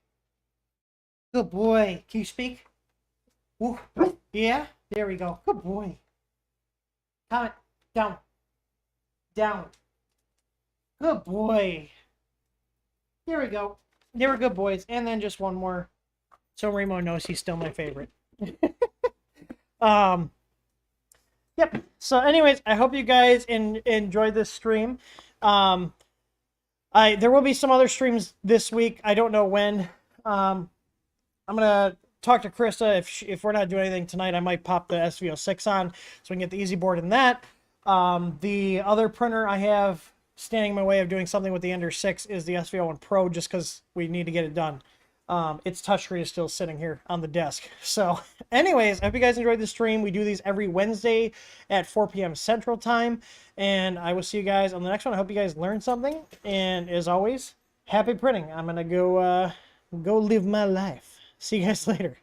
Good boy. Can you speak? Ooh. Yeah? There we go. Good boy. Comet. Down. Down. Good boy. There we go. They were good boys. And then just one more. So Remo knows he's still my favorite. Yep. So anyways, I hope you guys enjoyed this stream. There will be some other streams this week. I don't know when. I'm gonna talk to Krista. If we're not doing anything tonight, I might pop the SV06 on so we can get the easy board in that. The other printer I have standing in my way of doing something with the Ender 6 is the SV01 Pro, just because we need to get it done. Its touchscreen is still sitting here on the desk. So anyways, I hope you guys enjoyed the stream. We do these every Wednesday at 4 p.m. Central Time, and I will see you guys on the next one. I hope you guys learned something, and as always, happy printing. I'm gonna go live my life. See you guys later.